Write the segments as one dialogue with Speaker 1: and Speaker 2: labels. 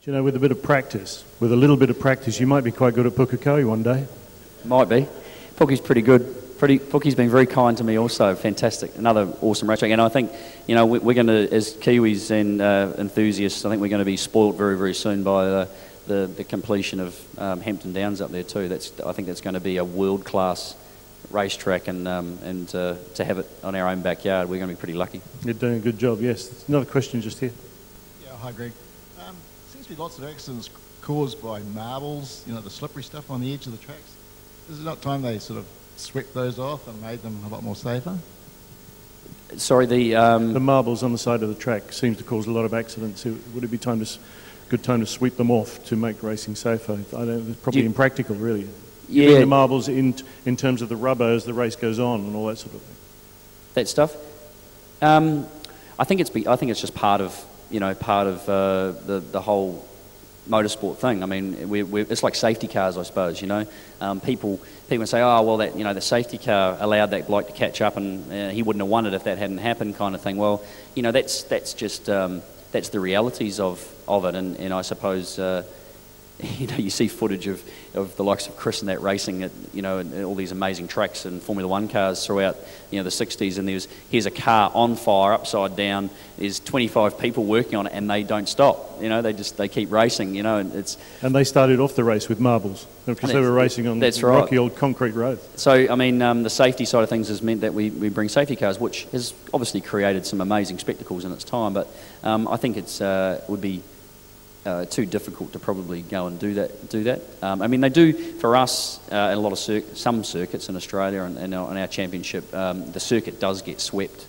Speaker 1: Do you know, with a bit of practice, with a little bit of practice, you might be quite good at Pukekohe one day.
Speaker 2: Might be. Puke's pretty good. Puke's been very kind to me also. Fantastic. Another awesome racetrack. And I think, you know, we're going to, as Kiwis and enthusiasts, I think we're going to be spoilt very, very soon by the completion of Hampton Downs up there too. I think that's going to be a world-class racetrack, and to have it on our own backyard, we're going to be pretty lucky.
Speaker 1: You're doing a good job, yes. Another question just here.
Speaker 3: Yeah, hi Greg. Seems to be lots of accidents caused by marbles, you know, the slippery stuff on the edge of the tracks. Is it not time they sort of swept those off and made them a lot more safer?
Speaker 2: Sorry,
Speaker 1: the marbles on the side of the track seems to cause a lot of accidents. Would it be good time to sweep them off to make racing safer? It's probably impractical, really.
Speaker 2: Yeah.
Speaker 1: Bring the marbles in terms of the rubber as the race goes on and all that sort of thing.
Speaker 2: That stuff. I think it's just part of the whole motorsport thing. I mean, it's like safety cars, I suppose. You know, people say, oh well, that, you know, the safety car allowed that bloke to catch up, and he wouldn't have won it if that hadn't happened, kind of thing. Well, you know, that's just that's the realities of it, and I suppose. You know, you see footage of the likes of Chris and that racing at, you know, all these amazing tracks and Formula One cars throughout, you know, the 60s, and here's a car on fire, upside down, there's 25 people working on it, and they don't stop, you know, they keep racing, you know, and
Speaker 1: they started off the race with marbles, because they were racing on rocky old concrete roads.
Speaker 2: So, I mean, the safety side of things has meant that we bring safety cars, which has obviously created some amazing spectacles in its time, but I think it would be too difficult to probably go and do that. I mean, they do for us in a lot of some circuits in Australia and on our championship. The circuit does get swept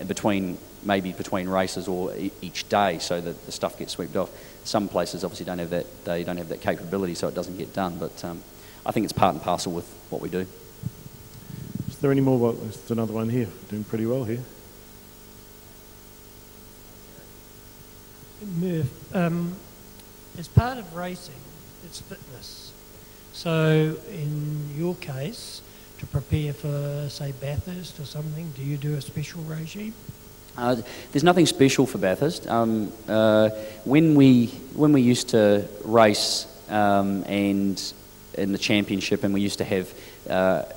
Speaker 2: between races or each day, so that the stuff gets swept off. Some places obviously don't have that. They don't have that capability, so it doesn't get done. But I think it's part and parcel with what we do.
Speaker 1: Is there any more? Well, there's another one here. Doing pretty well here.
Speaker 4: Murph, as part of racing, it's fitness. So in your case, to prepare for, say, Bathurst or something, do you do a special regime?
Speaker 2: There's nothing special for Bathurst. When we used to race and in the championship, and we used to have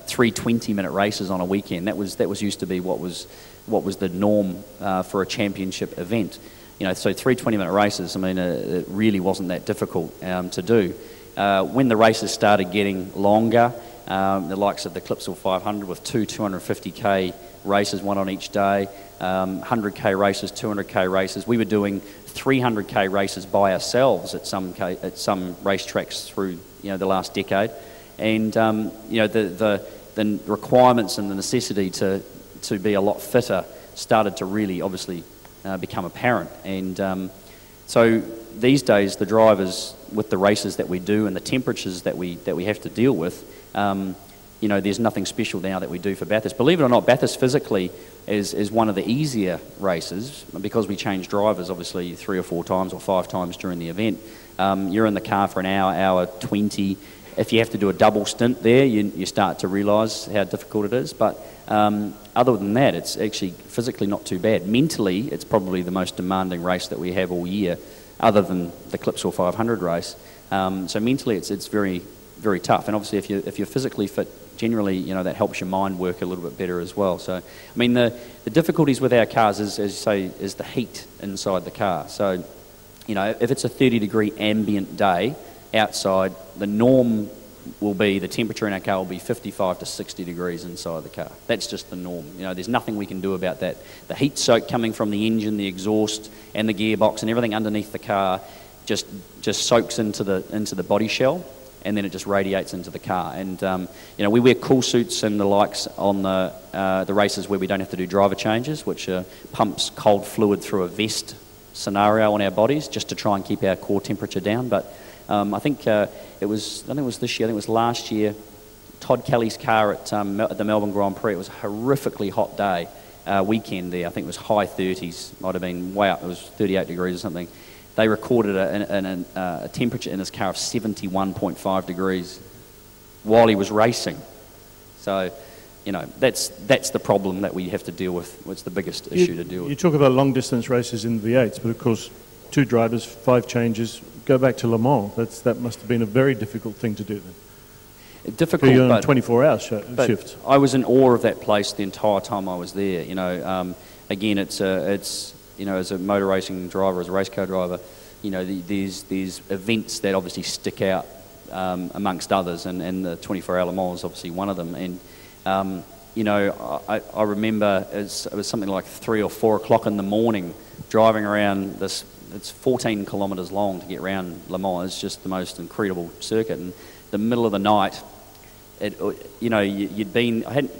Speaker 2: 3 20-minute races on a weekend, that was used to be what was the norm for a championship event. You know, so 3 20-minute races, I mean, it really wasn't that difficult to do. When the races started getting longer, the likes of the Clipsal 500 with 250k races, one on each day, 100k races, 200k races. We were doing 300k races by ourselves at some racetracks through, you know, the last decade, and you know, the requirements and the necessity to be a lot fitter started to really obviously become apparent. And so these days, the drivers, with the races that we do and the temperatures that we have to deal with, you know, there's nothing special now that we do for Bathurst. Believe it or not, Bathurst physically is one of the easier races, because we change drivers obviously 3 or 4 times or 5 times during the event. You're in the car for an hour 20. If you have to do a double stint there, you start to realise how difficult it is. But other than that, it's actually physically not too bad. Mentally, it's probably the most demanding race that we have all year, other than the Clipsal 500 race. So mentally, it's very, very tough. And obviously, if you're physically fit, generally, you know, that helps your mind work a little bit better as well. So, I mean, the difficulties with our cars is, as you say, is the heat inside the car. So, you know, if it's a 30-degree ambient day outside, the norm will be, the temperature in our car will be 55 to 60 degrees inside the car. That's just the norm. You know, there's nothing we can do about that. The heat soak coming from the engine, the exhaust, and the gearbox, and everything underneath the car just soaks into the body shell, and then it just radiates into the car. And you know, we wear cool suits and the likes on the races where we don't have to do driver changes, which pumps cold fluid through a vest scenario on our bodies just to try and keep our core temperature down. But I think it was this year, I think it was last year, Todd Kelly's car at the Melbourne Grand Prix. It was a horrifically hot day, weekend there. I think it was high 30s, might have been way up, it was 38 degrees or something. They recorded a temperature in his car of 71.5 degrees while he was racing. So, you know, that's the problem that we have to deal with. It's the biggest issue to deal with.
Speaker 1: You talk about long distance races in V8s, but of course 2 drivers, 5 changes, go back to Le Mans. That must have been a very difficult thing to do then.
Speaker 2: Difficult,
Speaker 1: you're on
Speaker 2: but
Speaker 1: 24-hour shift.
Speaker 2: I was in awe of that place the entire time I was there. You know, again, it's you know, as a motor racing driver, as a race car driver, you know, these events that obviously stick out amongst others, and the 24-hour Le Mans is obviously one of them. And you know, I remember it was something like 3 or 4 o'clock in the morning, driving around this. It's 14 kilometres long to get around Le Mans. It's just the most incredible circuit. And the middle of the night, you know,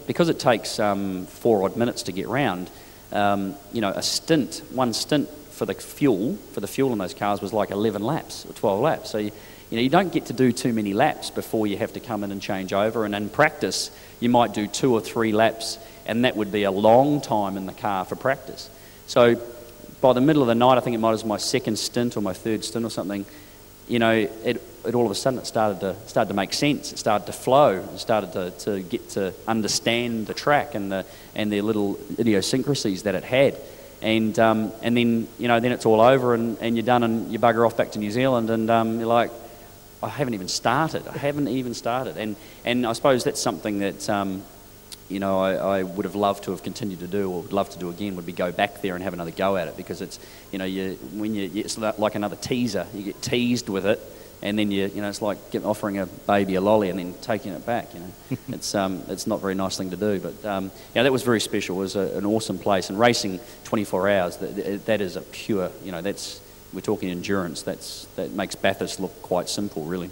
Speaker 2: because it takes 4 odd minutes to get round. You know, one stint for the fuel in those cars was like 11 laps or 12 laps. So you know, you don't get to do too many laps before you have to come in and change over. And in practice, you might do 2 or 3 laps, and that would be a long time in the car for practice. So by the middle of the night, I think it might have been my 2nd stint or my 3rd stint or something, you know, it all of a sudden it started to make sense. It started to flow. It started to get to understand the track and their little idiosyncrasies that it had. And then, you know, then it's all over and you're done and you bugger off back to New Zealand, and you're like, I haven't even started. And I suppose that's something that you know, I would have loved to have continued to do, or would love to do again, would be go back there and have another go at it, because it's, you know, it's like another teaser. You get teased with it, and then you know, it's like offering a baby a lolly and then taking it back. You know, it's not a very nice thing to do, but yeah, that was very special. It was an awesome place, and racing 24 hours. That is a pure, you know, we're talking endurance. That makes Bathurst look quite simple, really.